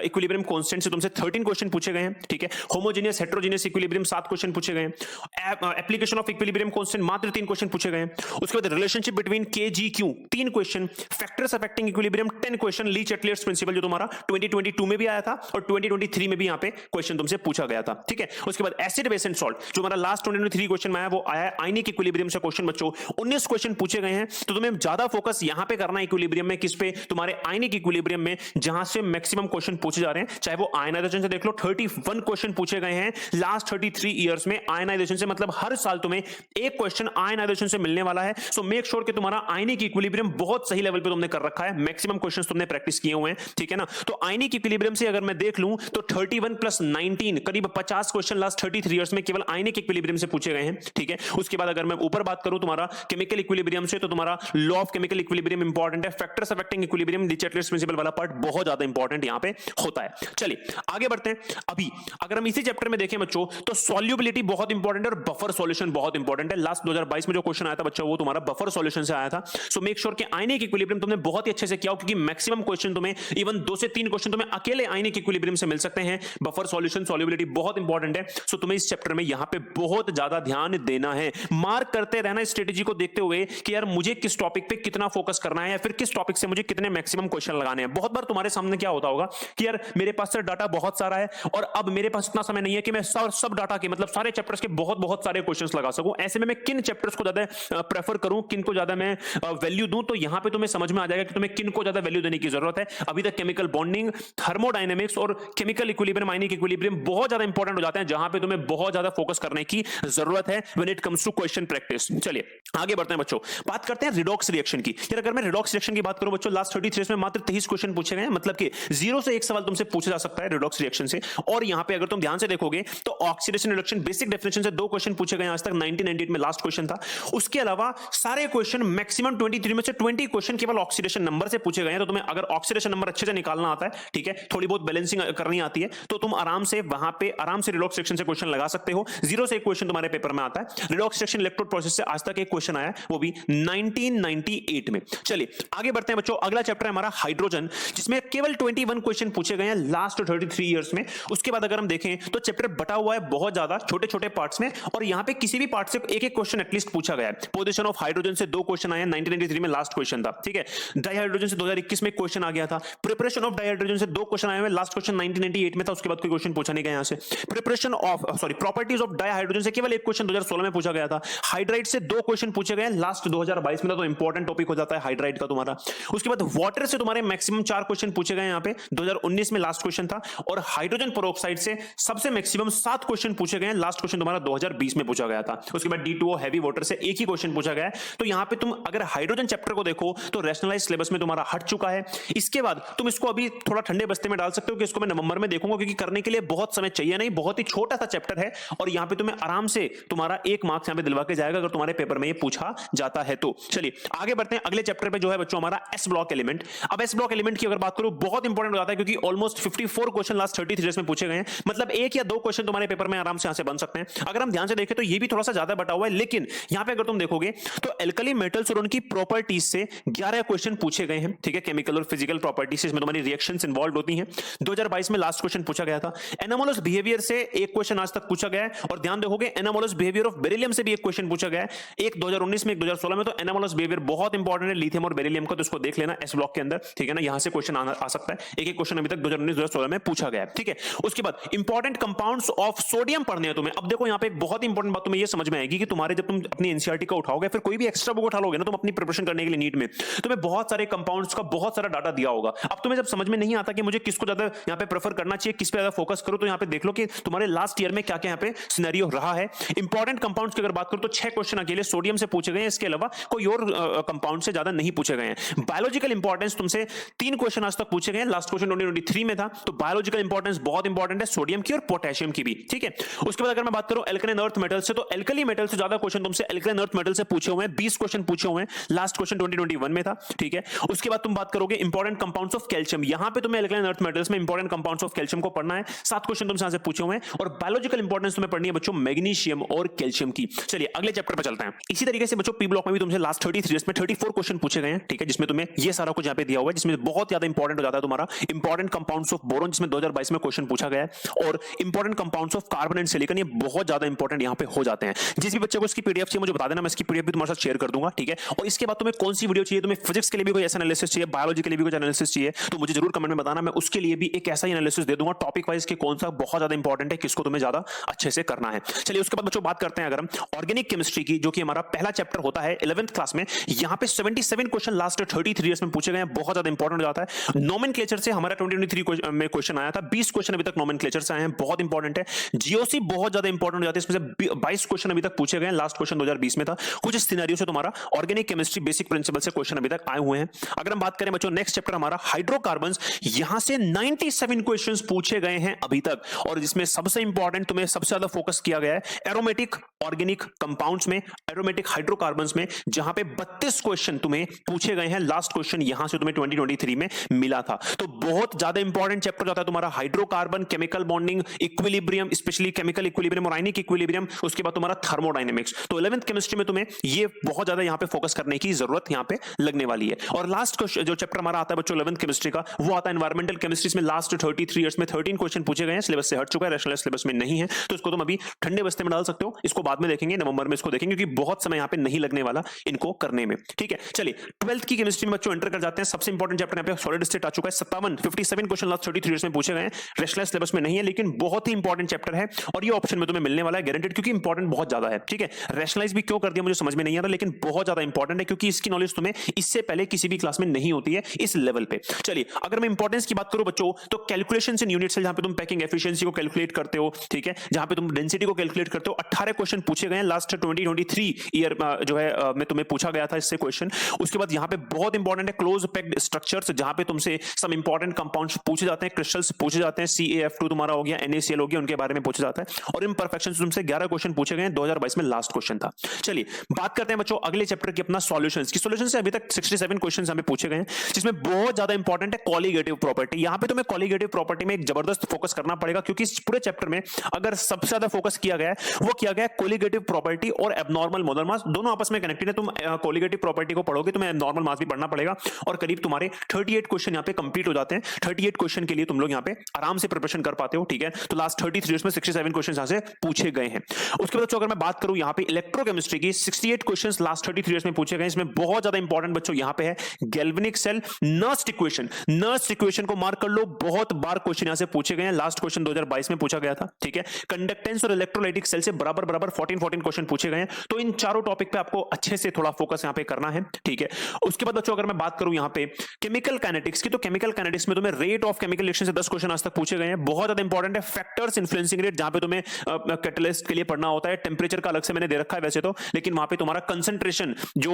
इक्विलिब्रियम कांस्टेंट से तुमसे 13 क्वेश्चन पूछे गए हैं। ठीक है, होमोजेनियस हेटेरोजेनियस इक्विलिब्रियम 7 क्वेश्चन पूछे गए हैं। एप्लीकेशन ऑफ इक्विलिब्रियम कांस्टेंट मात्र 3 क्वेश्चन पूछे गए हैं। उसके बाद relationship between K G Q 3 question. Factors affecting equilibrium 10 question. Le Chatelier's principle जो तुम्हारा 2022 में भी आया था और 2023 में भी यहां पे क्वेश्चन तुमसे पूछा गया था। ठीक है, उसके बाद एसिड बेस एंड सॉल्ट जो हमारा लास्ट 2023 क्वेश्चन में आया, वो आया आयनिक इक्विलिब्रियम से क्वेश्चन बच्चों। 19 क्वेश्चन पूछे गए हैं, तो तुम्हें ज्यादा फोकस यहां पे करना है इक्विलिब्रियम में, किस पे, तुम्हारे आयनिक इक्विलिब्रियम में, जहां से मैक्सिमम क्वेश्चन पूछे जा रहे हैं। चाहे वो आयनाइजेशन से देख लो, 31 क्वेश्चन पूछे गए हैं लास्ट 33 इयर्स में आयनाइजेशन से, मतलब हर साल तुम्हें एक क्वेश्चन आयनाइजेशन से मिलने वाला है। सो मेक श्योर कि तुम्हारा आयनिक इक्विलिब्रियम बहुत सही लेवल पे तुमने कर रखा है, मैक्सिमम क्वेश्चंस तुमने प्रैक्टिस किए हुए हैं। ठीक है ना, तो आयनिक इक्विलिब्रियम से अगर मैं देख लूं तो 31 + 19 करीब 50 क्वेश्चन लास्ट 33 इयर्स में केवल आयनिक इक्विलिब्रियम से पूछे गए हैं। ठीक है, उसके बाद अगर मैं ऊपर बात करूं तुम्हारा केमिकल इक्विलिब्रियम से, तो तुम्हारा law of chemical equilibrium important है। Factors affecting equilibrium, de Chatelier's principle वाला पार्ट बहुत ज्यादा इंपॉर्टेंट यहां पे होता है। चलिए आगे बढ़ते हैं। अभी अगर हम इसी चैप्टर में देखें बच्चों तो सॉल्युबिलिटी बहुत इंपॉर्टेंट है और बफर सॉल्यूशन बहुत इंपॉर्टेंट है। लास्ट 2022 में जो क्वेश्चन आया था बच्चों, वो तुम्हारा बफर सॉल्यूशन से आया था। सो मेक श्योर कि आयनिक इक्विलिब्रियम तुमने बहुत ही अच्छे से किया हो, क्योंकि मैक्सिमम क्वेश्चन तुम्हें इवन 2 से 3 क्वेश्चन तुम्हें अकेले आयनिक इक्विलिब्रियम से मिल सकते हैं। बफर सॉल्यूशन, सॉल्युबिलिटी बहुत इंपॉर्टेंट है। सो तुम्हें इस चैप्टर में यहां पे बहुत ज्यादा ध्यान देना है, मार्क करते रहना स्ट्रेटेजी को देखते हुए कि यार मुझे किस टॉपिक पे कितना फोकस करना है या फिर किस टॉपिक से मुझे कितने मैक्सिमम क्वेश्चन लगाने हैं। बहुत बार तुम्हारे सामने क्या होता होगा कि यार मेरे पास से डाटा बहुत सारा है और अब मेरे पास इतना समय नहीं है कि मैं सब डाटा के, मतलब सारे चैप्टर्स के बहुत सारे क्वेश्चंस लगा सकूं। ऐसे में मैं किन चैप्टर्स को ज्यादा प्रेफर करूं, किन को ज्यादा मैं वैल्यू दूं, तो यहां पे तुम्हें समझ में आ जाएगा कि तुम्हें किन को ज्यादा वैल्यू देने की जरूरत है। अभी तक केमिकल बॉन्डिंग, थर्मोडायनेमिक्स और केमिकल इक्विलिब्रियम, आयनिक इक्विलिब्रियम बहुत ज्यादा इंपॉर्टेंट हो जाते हैं, जहां पे तुम्हें बहुत ज्यादा फोकस करने की जरूरत है when it comes to question practice. चलिए आगे बढ़ते हैं बच्चों, बात करते हैं रिडॉक्स रिएक्शन की। यार अगर मैं रिडॉक्स रिएक्शन की बात करूं बच्चों, लास्ट 33 में मात्र 23 क्वेश्चन पूछे गए हैं, मतलब कि 0 से 1 सवाल तुमसे पूछा जा सकता है रिडॉक्स रिएक्शन से। और यहां पे अगर तुम ध्यान से देखोगे तो ऑक्सीडेशन रिडक्शन बेसिक डेफिनेशन से 2 क्वेश्चन पूछे गए आज तक, 1998 में लास्ट क्वेश्चन था। उसके अलावा सारे क्वेश्चन मैक्सिमम 23 में से 20 क्वेश्चन केवल ऑक्सीडेशन नंबर से पूछे गए हैं। तो तुम्हें अगर ऑक्सीडेशन नंबर अच्छे से निकालना आता है, ठीक है, थोड़ी बहुत बैलेंसिंग करनी आती है, तो तुम आराम से वहां पे आराम से रिडॉक्स रिएक्शन से क्वेश्चन लगा सकते हो। 0 से 1 क्वेश्चन तुम्हारे पेपर में आता है। रिडॉक्स रिएक्शन इलेक्ट्रोड प्रोसेस से आज तक एक क्वेश्चन आया, वो भी 1998 में। चलिए आगे बढ़ते हैं बच्चों। अगला चैप्टर है हमारा हाइड्रोजन, जिसमें केवल 21 क्वेश्चन पूछे गए हैं लास्ट 33 इयर्स में। उसके बाद अगर हम देखें तो चैप्टर बटा हुआ है बहुत ज्यादा छोटे छोटे पार्ट्स में, और यहां पे किसी भी पार्ट से एक एक क्वेश्चन एटलीस्ट पूछा गया है। पोजीशन ऑफ हाइड्रोजन से 2 क्वेश्चन आए हैं, 1993 में लास्ट क्वेश्चन था, ठीक है। डाइहाइड्रोजन से 2021 में क्वेश्चन आ गया था। प्रिपरेशन ऑफ डाइहाइड्रोजन से 2 क्वेश्चन आए हैं, लास्ट क्वेश्चन 1998 में था, उसके बाद कोई क्वेश्चन पूछा नहीं गया यहां से। Preparation of properties of dihydrogen से केवल एक क्वेश्चन 2016 में पूछा गया था। हाइड्राइड से 2 क्वेश्चन पूछे गए लास्ट 2022 में था, तो इंपॉर्टेंट टॉपिक हो जाता है हाइड्राइड का तुम्हारा। उसके बाद वाटर से तुम्हारे मैक्सिमम 4 क्वेश्चन पूछे गए यहां पे, 2019 में लास्ट क्वेश्चन था। और हाइड्रोजन पेरोक्साइड से सबसे मैक्सिमम 7 क्वेश्चन पूछे गए, लास्ट क्वेश्चन तुम्हारा 2020 में पूछा गया था। उसके बाद D2O हैवी वाटर से एक ही क्वेश्चन पूछा गया है। तो यहां पे तुम अगर हाइड्रोजन चैप्टर को देखो तो रैशनलाइज्ड सिलेबस में तुम्हारा हट चुका है। इसके बाद तुम इसको अभी थोड़ा ठंडे बस्ते में डाल सकते हो कि इसको मैं नवंबर में देखूंगा, क्योंकि करने के लिए बहुत समय चाहिए नहीं, बहुत ही छोटा सा चैप्टर है, और यहां पे तुम्हें आराम से तुम्हारा 1 मार्क्स यहां पे दिलवा के जाएगा अगर तुम्हारे पेपर में ये पूछा जाता है तो। चलिए आगे बढ़ते हैं अगले चैप्टर पे, जो है बच्चों हमारा एस ब्लॉक एलिमेंट। अब एस ब्लॉक एलिमेंट की अगर बात करूं बहुत इंपॉर्टेंट हो जाता है, क्योंकि ऑलमोस्ट 54 क्वेश्चन लास्ट 33 ईयर्स में पूछे गए हैं। मतलब 1 या 2 क्वेश्चन तुम्हारे पेपर में आराम से यहां से बन सकते हैं। अगर हम ध्यान से देखें तो ये भी थोड़ा सा ज्यादा बटा हुआ है, लेकिन यहां पे अगर तुम देखोगे तो एल्कली मेटल्स और उनकी प्रॉपर्टीज से 11 क्वेश्चन पूछे गए हैं, ठीक है। केमिकल और फिजिकल प्रॉपर्टीज से इसमें तुम्हारी रिएक्शंस इन्वॉल्व होती हैं। 2022 में लास्ट क्वेश्चन पूछा गया था। एनामोलस बिहेवियर से एक क्वेश्चन आज तक पूछा गया है, और ध्यान देखोगे एनामोलस बिहेवियर ऑफ बेरिलियम से भी एक क्वेश्चन पूछा गया है, एक 2019 में, एक 2016 में। तो एनामोलस बिहेवियर बहुत इंपॉर्टेंट है लिथियम और बेरिलियम का, तो इसको देख लेना एस ब्लॉक के अंदर, ठीक है ना। यहां से क्वेश्चन आ सकता है, एक एक क्वेश्चन अभी तक 2019 2016 में पूछा गया है, ठीक है। उसके बाद इंपॉर्टेंट कंपाउंड्स ऑफ सोडियम पढ़ने हैं तुम्हें। अब देखो यहां पे एक बहुत इंपॉर्टेंट बात तुम्हें ये समझ में आएगी कि तुम्हारे जब तुम अपनी एनसीईआरटी का उठाओगे, फिर कोई भी एक्स्ट्रा बुक उठा लोगे ना तुम अपनी प्रिपरेशन करने के लिए नीट में, तुम्हें बहुत सारे कंपाउंड्स का बहुत सारा डाटा दिया होगा। अब तुम्हें जब समझ में नहीं आता कि मुझे किसको ज्यादा यहां पे प्रेफर करना चाहिए, किस पे ज्यादा फोकस करो, तो यहां पे देख लो कि तुम्हारे लास्ट ईयर में क्या क्या यहां पे सिनेरियो रहा है। इंपॉर्टेंट कंपाउंड्स की अगर बात करो तो 6 क्वेश्चन अकेले सोडियम से पूछे गए हैं, इसके अलावा कोई और कंपाउंड से ज्यादा नहीं पूछे गए हैं। बायोलॉजिकल इंपॉर्टेंस तुमसे 3 क्वेश्चन आज तक पूछे गए, लास्ट क्वेश्चन 2023 में था। तो बायोलॉजिकल इंपॉर्टेंस बहुत इंपॉर्टेंट है, सोडियम की और पोटेशियम की भी, ठीक है। उसके बाद अगर मैं बात करूं एल्कलाइन अर्थ मेटल से, तो एल्कली मेटल से ज्यादा क्वेश्चन तुमसे एल्कलाइन अर्थ मेटल से पूछे हुए हैं, 20 क्वेश्चन पूछे हुए हैं, लास्ट क्वेश्चन 2021 में था, ठीक है। उसके बाद तुम बात करोगे इंपॉर्टेंट कंपाउंड्स ऑफ कैल्शियम, यहां पे तुम्हें एल्कलाइन अर्थ मेटल्स में इंपॉर्टेंट कंपाउंड्स ऑफ कैल्शियम को पढ़ना है, 7 क्वेश्चन तुमसे यहां से पूछे हुए हैं। और बायोलॉजिकल इंपॉर्टेंस तुम्हें पढ़नी है बच्चों मैग्नीशियम और कैल्शियम की। चलिए अगले चैप्टर पे चलते हैं। इसी तरीके से बच्चों पी ब्लॉक में भी तुमसे लास्ट 33 ईयर्स में 34 क्वेश्चन पूछे गए हैं, ठीक है, जिसमें तुम्हें ये सारा कुछ यहां पे दिया हुआ है, जिसमें बहुत ज्यादा इंपॉर्टेंट हो जाता है तुम्हारा इंपॉर्टेंट कंपाउंड्स ऑफ बोरॉन, जिसमें 2022 में क्वेश्चन पूछा गया है। और important compounds of carbon and silicon, ये बहुत ज्यादा इंपॉर्टेंट यहां पे हो जाते हैं। जिस भी बच्चे को इसकी पीडीएफ चाहिए मुझे बता देना, मैं इसकी पीडीएफ भी तुम्हारे साथ शेयर कर दूंगा, ठीक है। और इसके बाद तुम्हें कौन सी वीडियो चाहिए, तुम्हें फिजिक्स के लिए भी कोई ऐसा एनालिसिस चाहिए, बायोलॉजी के लिए भी कोई एनालिसिस चाहिए, तो मुझे जरूर कमेंट में बताना, मैं उसके लिए भी एक ऐसा ही एनालिसिस दे दूंगा टॉपिक वाइज कि कौन सा बहुत ज्यादा इंपॉर्टेंट है, किसको तुम्हें ज्यादा अच्छे से करना है। चलिए उसके बाद बच्चों बात करते हैं अगर हम ऑर्गेनिक केमिस्ट्री की, जो कि हमारा पहला चैप्टर होता है 11th क्लास में। यहां पे 77 क्वेश्चन लास्ट 33 इयर्स में पूछे गए हैं, बहुत ज्यादा इंपॉर्टेंट हो जाता है। नोमेनक्लेचर से हमारा 2023 में क्वेश्चन आया था, 20 क्वेश्चन अभी तक नोमेनक्लेचर से आए हैं, बहुत इंपॉर्टेंट है। जीओसी बहुत ज्यादा इंपॉर्टेंट हो जाती है, इसमें से 22 क्वेश्चन अभी तक पूछे गए हैं, लास्ट क्वेश्चन 2020 में था। कुछ सिनेरियो से तुम्हारा ऑर्गेनिक केमिस्ट्री बेसिक प्रिंसिपल से क्वेश्चन अभी तक आए हुए हैं। अगर हम बात करें बच्चों नेक्स्ट चैप्टर हमारा हाइड्रोकार्बन्स, यहां से 97 क्वेश्चंस पूछे गए हैं अभी तक, और जिसमें सबसे इंपॉर्टेंट तुम्हें सबसे ज्यादा फोकस किया गया है एरोमेटिक ऑर्गेनिक कंपाउंड्स में, एरोमेटिक हाइड्रोकार्बन्स में, जहां पे 32 क्वेश्चन तुम्हें पूछे गए हैं। लास्ट क्वेश्चन यहां से तुम्हें 2023 में मिला था। तो बहुत ज्यादा इंपॉर्टेंट चैप्टर जाता है तुम्हारा hydrocarbon, chemical bonding, equilibrium, specially chemical equilibrium और आयनिक इक्विलिब्रियम, उसके बाद तुम्हारा थर्मोडायनेमिक्स। तो 11th केमिस्ट्री में तुम्हें ये बहुत ज्यादा यहां पे फोकस करने की जरूरत यहां पे लगने वाली है। और लास्ट जो चैप्टर हमारा आता है बच्चों 11th केमिस्ट्री का, वो आता है एनवायरमेंटल केमिस्ट्री में। लास्ट 33 इयर्स में 13 क्वेश्चन पूछे गए हैं, सिलेबस से हट चुका है, रैशनल सिलेबस में नहीं है, तो इसको तुम अभी ठंडे बस्ते में डाल सकते हो। इसको बाद में देखेंगे, नवंबर में इसको देखेंगे, क्योंकि बहुत समय यहां पे नहीं लगने वाला इनको करने में, ठीक है। चलिए 12th की केमिस्ट्री में बच्चों एंटर कर जाते हैं। सबसे इंपॉर्टेंट चैप्टर यहां पे सॉलिड स्टेट आ चुका है। 57 क्वेश्चन लास्ट 33 इयर्स में पूछे गए हैं, रैशनल सिलेबस में नहीं है, लेकिन बहुत ही इंपॉर्टेंट चैप्टर है, और ये ऑप्शन में तुम्हें मिलने वाला है गारंटेड, क्योंकि इंपॉर्टेंट बहुत ज्यादा है, ठीक है। रैशनलाइज भी क्यों कर दिया मुझे समझ में नहीं आ रहा, लेकिन बहुत ज्यादा इंपॉर्टेंट है, क्योंकि इसकी नॉलेज तुम्हें इससे पहले किसी भी क्लास में नहीं होती है इस लेवल पे। चलिए अगर मैं इंपॉर्टेंस की बात करूं बच्चों, तो कैलकुलेशंस इन यूनिट्स, जहां पे तुम पैकिंग एफिशिएंसी को कैलकुलेट करते हो, ठीक है, जहां पे तुम डेंसिटी को कैलकुलेट करते हो, 18 क्वेश्चन पूछे गए हैं लास्ट 2023 ईयर जो है में तुम्हें पूछा गया था इससे क्वेश्चन। उसके बाद यहां पे बहुत इंपॉर्टेंट है क्लोज पैक्ड स्ट्रक्चर्स, जहां पे तुमसे सम इंपॉर्टेंट इंपॉर्टेंट कंपाउंड्स पूछे जाते हैं, क्रिस्टल्स पूछे जाते हैं, CaF2 तुम्हारा हो गया, NaCl हो गया, उनके बारे में पूछा जाता है। और इम्परफेक्शन तुमसे 11 क्वेश्चन पूछे गए हैं, 2022 में लास्ट क्वेश्चन था। चलिए बात करते हैं बच्चों अगले चैप्टर की, अपना सॉल्यूशंस की। सॉल्यूशन से अभी तक 67 क्वेश्चंस हमें पूछे गए हैं, जिसमें बहुत ज्यादा इंपॉर्टेंट है कॉलीगेटिव प्रॉपर्टी। यहां पे तुम्हें कॉलीगेटिव प्रॉपर्टी में एक जबरदस्त फोकस करना पड़ेगा, क्योंकि इस पूरे चैप्टर में अगर सबसे ज्यादा फोकस किया गया है वो किया गया है कॉलीगेटिव प्रॉपर्टी और एबनॉर्मल मोलर मास, दोनों आपस में कनेक्टेड है। तुम कॉलीगेटिव प्रॉपर्टी को पढ़ोगे, तुम्हें एबनॉर्मल मास भी पढ़ना पड़ेगा, और करीब तुम्हारे 38 क्वेश्चन यहां पे कंप्लीट हो जाते हैं। 38 क्वेश्चन के लिए तुम लोग यहां पे आराम से प्रिपरेशन कर पाते हो, ठीक है। तो लास्ट 33 ईयर्स में 67 क्वेश्चन यहां से पूछे गए हैं। उसके बाद अगर मैं बात करूं यहां पे इलेक्ट्रोकेमिस्ट्री की, 68 क्वेश्चंस लास्ट 33 ईयर्स में पूछे गए। इसमें बहुत ज्यादा इंपॉर्टेंट बच्चों यहां पे है galvanic cell Nernst equation. Nernst equation को मार्क कर लो, बहुत बार क्वेश्चन यहां से पूछे गए हैं। लास्ट क्वेश्चन 2022 में पूछा गया था, ठीक है। कंडक्टेंस और इलेक्ट्रोलाइटिक सेल से बराबर 14 क्वेश्चन पूछे गए हैं। तो इन चारों टॉपिक पे आपको अच्छे से थोड़ा फोकस यहां पे करना है, ठीक है। उसके बाद बच्चों अगर मैं बात करूं यहां पे केमिकल काइनेटिक्स की, तो केमिकल काइनेटिक्स में तुम्हें रेट ऑफ केमिकल रिएक्शन से 10 क्वेश्चन आज तक पूछे गए हैं। बहुत ज्यादा इंपॉर्टेंट है फैक्टर्स इन्फ्लुएंसिंग रेट, जहां पे तुम्हें कैटलिस्ट के लिए पढ़ना होता है। टेंपरेचर का अलग से मैंने दे रखा है वैसे तो, लेकिन वहां पे तुम्हारा कंसंट्रेशन जो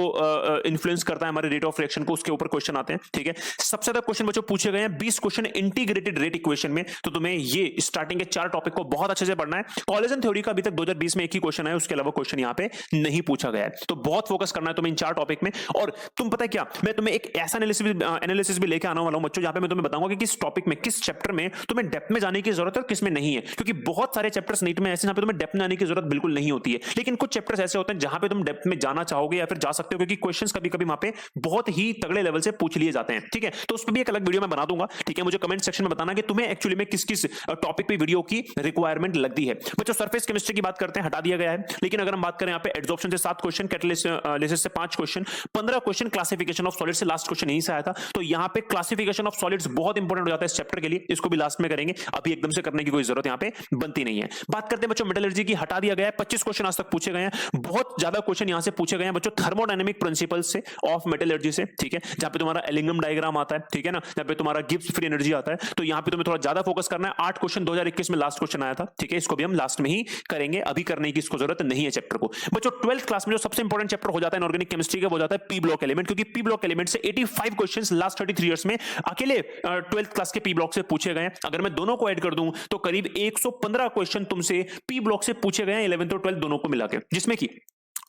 इन्फ्लुएंस करता है हमारे रेट ऑफ रिएक्शन को, उसके ऊपर क्वेश्चन आते हैं, ठीक है। सबसे ज्यादा क्वेश्चन बच्चों पूछे गए हैं 20 क्वेश्चन इंटीग्रेटेड रेट इक्वेशन में। तो तुम्हें ये स्टार्टिंग के 4 टॉपिक को बहुत अच्छे से पढ़ना है। कॉलेजन थ्योरी का अभी तक 2020 में एक ही क्वेश्चन है, उसके अलावा क्वेश्चन यहां पे नहीं पूछा गया है। तो बहुत फोकस करना है तुम्हें इन 4 टॉपिक में। और तुम पता है क्या, मैं तुम्हें एक ऐसा एनालिसिस भी लेके आने वाला हूं बच्चों, जहां पे मैं तुम्हें बताऊंगा कि किस टॉपिक में, किस चैप्टर में तुम्हें डेप्थ में जाने की जरूरत है और किस में नहीं है। क्योंकि बहुत सारे चैप्टर्स नीट में ऐसे जहां पे तुम्हें डेप्थ में आने की जरूरत बिल्कुल नहीं होती है, लेकिन कुछ चैप्टर्स ऐसे होते हैं जहां पे तुम डेप्थ में जाना चाहोगे या फिर जा सकते हो, क्योंकि क्वेश्चंस कभी-कभी वहां पे बहुत ही तगड़े लेवल से पूछ लिए जाते हैं, ठीक है। तो उस पर भी एक अलग वीडियो मैं बना दूंगा, ठीक है। मुझे कमेंट सेक्शन में बताना कि तुम्हें एक्चुअली में किस-किस टॉपिक पे वीडियो की रिक्वायरमेंट लगती है। बच्चों सरफेस केमिस्ट्री की बात करते हैं, हटा दिया गया है। लेकिन अगर हम बात करें यहाँ पे एड्सॉर्प्शन से 7 क्वेश्चन, कैटालिसिस से 5 question, 15 question classification of solids से, लास्ट क्वेश्चन यहीं से आया था। तो यहाँ पे क्लासिफिकेशन ऑफ सॉलिड्स बहुत इंपॉर्टेंट हो जाता है इस चैप्टर के लिए, इसको भी लास्ट में करेंगे, अभी एकदम से करने की कोई जरूरत यहाँ पे बनती नहीं है। बात करते हैं बच्चों मेटलर्जी की, हटा दिया गया है। 25 क्वेश्चन आज तक पूछे गए हैं। बहुत ज्यादा क्वेश्चन यहां से पूछे गए हैं बच्चों थर्मोडायनेमिक प्रिंसिपल्स से ऑफ मेटलर्जी से, ठीक है। जहां पे तुम्हारा एलिंगम डायग्राम आता है, ठीक है ना, जहां पे तुम्हारा गिब्स फ्री एनर्जी आता है। तो यहां पे तुम्हें थोड़ा ज्यादा फोकस करना है। 8 क्वेश्चन 2021 में लास्ट क्वेश्चन आया था, ठीक है। इसको भी हम लास्ट में ही करेंगे, अभी करने की इसको जरूरत नहीं है चैप्टर को। बच्चों 12th क्लास में जो सबसे इंपॉर्टेंट चैप्टर हो जाता है इनऑर्गेनिक केमिस्ट्री का, वो जाता है पी ब्लॉक एलिमेंट, क्योंकि पी ब्लॉक एलिमेंट से 85 क्वेश्चंस लास्ट 33 इयर्स में अकेले 12th क्लास के पी ब्लॉक से पूछे गए हैं। अगर मैं दोनों को ऐड कर दूं तो करीब 115 क्वेश्चन तुमसे पी ब्लॉक से पूछे गए हैं, 11th और 12th दोनों को मिला के, जिसमें कि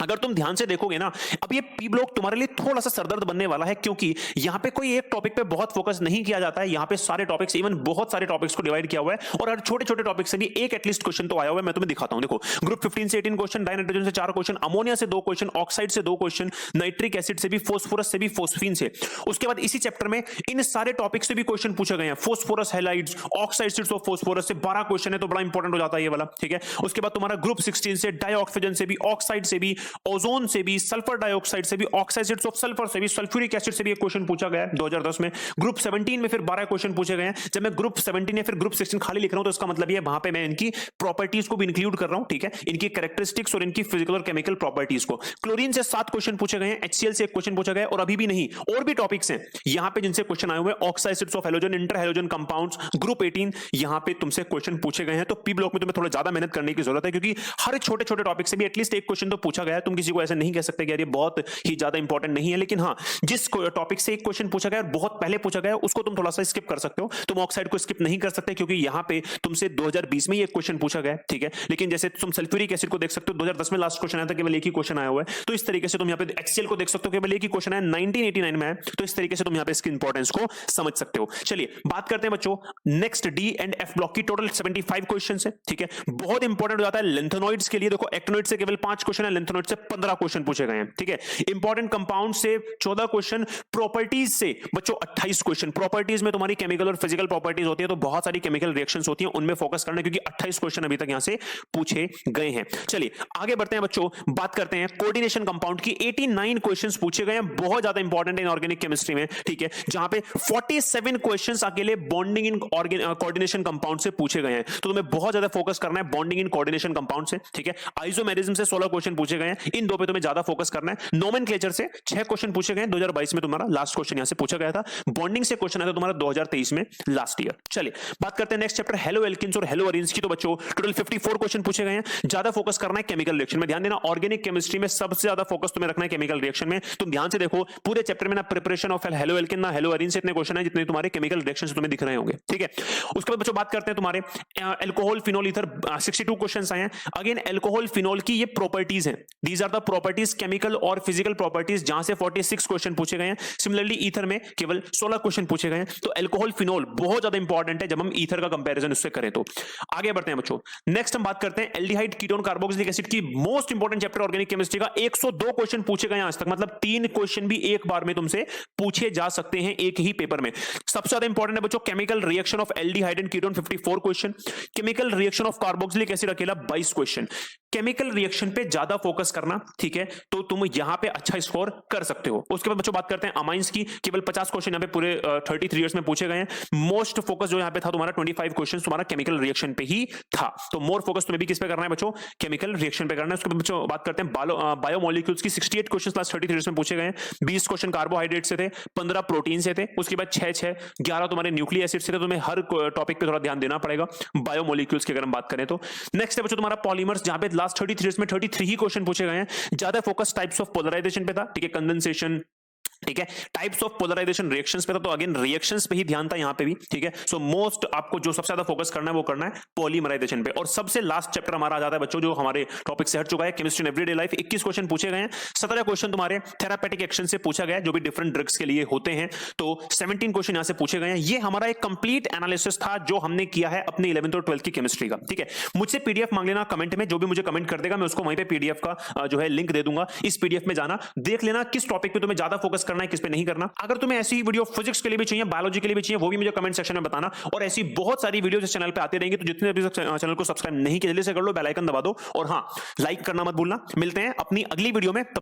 अगर तुम ध्यान से देखोगे ना, अब ये पी ब्लॉक तुम्हारे लिए थोड़ा सा सरदर्द बनने वाला है, क्योंकि यहां पे कोई एक टॉपिक पे बहुत फोकस नहीं किया जाता है। यहां पे सारे टॉपिक्स, इवन बहुत सारे टॉपिक्स को डिवाइड किया हुआ है, और हर छोटे छोटे टॉपिक से भी एक एटलीस्ट क्वेश्चन तो आया हुआ है। मैं तुम्हें दिखाता हूं, देखो ग्रुप 15 से 18 क्वेश्चन, डाइनाइट्रोजन से 4 क्वेश्चन, अमोनिया से 2 क्वेश्चन, ऑक्साइड से 2 क्वेश्चन, नाइट्रिक एसिड से भी, फोस्फोरस से भी, फोस्फीन से। उसके बाद इसी चैप्टर में इन सारे टॉपिक से भी क्वेश्चन पूछे गए हैं। Phosphorus halides, oxides of phosphorus से 12 क्वेश्चन है, तो बड़ा इंपॉर्टेंट हो जाता है ये वाला, ठीक है। उसके बाद तुम्हारा ग्रुप 16 से डाइऑक्सीजन से भी, ऑक्साइड से भी, ओजोन से भी, सल्फर डाइऑक्साइड से भी, ऑक्साइड्स ऑफ सल्फर से भी, सल्फ्यूरिक एसिड से भी एक क्वेश्चन पूछा गया है 2010 में। ग्रुप 17 में फिर 12 क्वेश्चन पूछे गए हैं। जब मैं ग्रुप 17 या फिर ग्रुप 16 खाली लिख रहा हूं तो इसका मतलब ये वहां पे मैं इनकी प्रॉपर्टीज को भी इंक्लूड कर रहा हूं, ठीक है, इनकी कैरेक्टरिस्टिक्स और इनकी फिजिकल और केमिकल प्रॉपर्टीज को। क्लोरीन से 7 क्वेश्चन पूछे गए हैं, HCl से 1 क्वेश्चन पूछा गया है, और अभी भी नहीं, और भी टॉपिक्स हैं यहां पे जिनसे क्वेश्चन आए हुए हैं। Oxides of halogen, inter halogen compounds, group 18 यहां पे तुमसे क्वेश्चन पूछे गए हैं। तो पी ब्लॉक में तुम्हें थोड़ा ज्यादा मेहनत करने की जरूरत है, क्योंकि हर छोटे छोटे टॉपिक से भी एटलीस्ट एक क्वेश्चन तो पूछा गया है। तुम किसी को ऐसे नहीं कह सकते कि यार ये बहुत ही ज्यादा इंपॉर्टेंट नहीं है, लेकिन हाँ, जिस टॉपिक से एक क्वेश्चन पूछा गया और बहुत पहले पूछा गया उसको तुम थोड़ा सा स्किप कर सकते हो। तुम ऑक्साइड को स्किप नहीं कर सकते, क्योंकि यहां पे तुमसे 2020 में ये क्वेश्चन पूछा गया, ठीक है। लेकिन जैसे तुम सल्फ्यूरिक एसिड को देख सकते हो, 2010 में लास्ट क्वेश्चन आया था, केवल एक ही क्वेश्चन आया हुआ है। तो इस तरीके से तुम यहां पे HCl को देख सकते हो, केवल एक ही क्वेश्चन है, 1989 में है। तो इस तरीके से तुम यहां पे इसकी इंपॉर्टेंस को समझ सकते हो। चलिए बात करते हैं बच्चों next D and F block की। टोटल 75 क्वेश्चन है, ठीक है। बहुत इंपॉर्टेंट हो जाता है लेंथेनॉइड्स के लिए। देखो एक्टिनॉइड से केवल 5 क्वेश्चन है, लेंथेनॉइड से 15 क्वेश्चन पूछे गए हैं, ठीक है। इंपॉर्टेंट कंपाउंड से 14 क्वेश्चन, प्रॉपर्टीज से बच्चों 28 क्वेश्चन। प्रॉपर्टीज में तुम्हारी केमिकल और फिजिकल प्रॉपर्टीज होती है, तो बहुत सारी केमिकल रिएक्शंस होती हैं, उनमें फोकस करना, क्योंकि 28 क्वेश्चन अभी तक यहां से पूछे गए हैं। चलिए आगे बढ़ते हैं बच्चों, बात करते हैं कोऑर्डिनेशन कंपाउंड की। 89 क्वेश्चंस पूछे गए हैं, बहुत ज्यादा इंपॉर्टेंट है इनऑर्गेनिक केमिस्ट्री में, ठीक है, जहां पे 47 क्वेश्चंस अकेले बॉन्डिंग इन कोऑर्डिनेशन कंपाउंड से पूछे गए हैं। तो तुम्हें बहुत ज्यादा फोकस करना है बॉन्डिंग इन कोऑर्डिनेशन कंपाउंड से, ठीक है। आइसोमेरिज्म से 16 क्वेश्चन पूछे गए हैं, इन दो पे तुम्हें ज्यादा फोकस करना है। नोमेनक्लेचर से 6 क्वेश्चन पूछे गए 2022 में, तुम्हारा लास्ट क्वेश्चन यहां से पूछा गया था। बॉन्डिंग से क्वेश्चन आया था तुम्हारा 2023 में लास्ट ईयर। चलिए बात करते हैं नेक्स्ट चैप्टर हेलो एल्किन्स और हेलो अरीन्स की। तो बच्चों टोटल 54 क्वेश्चन पूछे गए हैं। ज्यादा फोकस करना है केमिकल रिएक्शन में। ध्यान देना, ऑर्गेनिक केमिस्ट्री में सबसे ज्यादा फोकस तुम्हें रखना है केमिकल रिएक्शन में। तुम ध्यान से देखो पूरे चैप्टर में ना प्रिपरेशन ऑफ हेलो एल्किन ना हेलो अरीन से इतने क्वेश्चन है जितने तुम्हारे केमिकल रिएक्शन से तुम्हें दिख रहे होंगे। ठीक है, उसके बाद बच्चों बात करते हैं तुम्हारे अल्कोहल फिनोल ईथर। 62 क्वेश्चंस आए हैं। अगेन अल्कोहल फिनोल की ये प्रॉपर्टीज हैं, these are the properties, chemical और फिजिकल प्रॉपर्टीज, जहां से 46 क्वेश्चन पूछे गए हैं। सिमिलरली ईथर में केवल 16 क्वेश्चन पूछे गए हैं। तो अल्कोहल फिनोल बहुत ज्यादा इंपॉर्टेंट है जब हम ईथर का कंपैरिजन उससे करें तो। आगे बढ़ते हैं बच्चों, नेक्स्ट हम बात करते हैं एल्डिहाइड कीटोन कार्बोक्सिलिक एसिड की। Most important chapter organic chemistry का। 102 क्वेश्चन पूछे गए आज तक, मतलब 3 क्वेश्चन भी एक बार में तुमसे पूछे जा सकते हैं एक ही पेपर में। सबसे ज्यादा इंपॉर्टेंट है बच्चों chemical reaction of aldehyde and ketone 54 question, chemical reaction of carboxylic acid अकेला 22 क्वेश्चन। केमिकल रिएक्शन पे ज्यादा फोकस करना, ठीक है, तो तुम यहां पे अच्छा स्कोर कर सकते हो। उसके बाद बच्चों बात करते हैं अमाइंस की। केवल 50 क्वेश्चन यहां पे पूरे 33 इयर्स में पूछे गए हैं। मोस्ट फोकस जो यहां पे था तुम्हारा 25 क्वेश्चन तुम्हारा केमिकल रिएक्शन पे ही था। तो मोर फोकस तुम्हें भी किस पे करना है बच्चों, केमिकल रिएक्शन पे करना है। उसके बाद बच्चों बात करते हैं बायोमोलिक्यूल्स की। 68 क्वेश्चन लास्ट 33 इयर्स में पूछे गए हैं। 20 क्वेश्चन कार्बोहाइड्रेट से थे, 15 प्रोटीन से थे, उसके बाद 11 तुम्हारे न्यूक्लिक एसिड से थे। तुम्हें हर टॉपिक पे थोड़ा ध्यान देना पड़ेगा बायोमोलिक्यूल्स की अगर हम बात करें तो। नेक्स्ट है बच्चों तुम्हारा पॉलीमर्स, जहां पे लास्ट 33 इयर्स में 33 ही क्वेश्चन पूछे गए हैं। ज्यादा फोकस टाइप्स ऑफ पोलराइजेशन पे था, ठीक है, कंडेंसेशन, ठीक है, टाइप्स ऑफ पोलराइजेशन, रिएक्शंस पे था। तो अगेन रिएक्शंस पे ही ध्यान था यहां पे भी। ठीक है, सो मोस्ट आपको जो सबसे ज्यादा फोकस करना है वो करना है पॉलीमराइजेशन पे। और सबसे लास्ट चैप्टर हमारा आ जाता है बच्चों जो हमारे टॉपिक से हट चुका है, chemistry in everyday life. 21 question पूछे गए हैं। 17 क्वेश्चन तुम्हारे थेरापेटिक एक्शन से पूछा गया है, जो भी डिफरेंट ड्रग्स के लिए होते हैं। तो 17 क्वेश्चन यहां से पूछे गए हैं। ये हमारा एक कंप्लीट एनालिसिस था जो हमने किया है अपने 11th और 12th की केमिस्ट्री का। ठीक है, मुझसे पीडीएफ मांग लेना कमेंट में, जो भी मुझे कमेंट कर देगा मैं उसको वहीं पे पीडीएफ का जो है लिंक दे दूंगा। इस पीडीएफ में जाना, देख लेना किस टॉपिक पे तुम्हें ज्यादा फोकस करना है, किस पे नहीं करना। अगर तुम्हें ऐसी ही वीडियो फिजिक्स के लिए भी चाहिए, बायोलॉजी के लिए भी चाहिए, वो भी मुझे कमेंट सेक्शन में बताना। और ऐसी बहुत सारी वीडियोस इस चैनल पे आते रहेंगे। तो जितने अभी चैनल को सब्सक्राइब नहीं किया जल्दी से कर लो, बेल आइकन दबा दो, और हां लाइक करना मत भूलना। मिलते हैं अपनी अगली वीडियो में।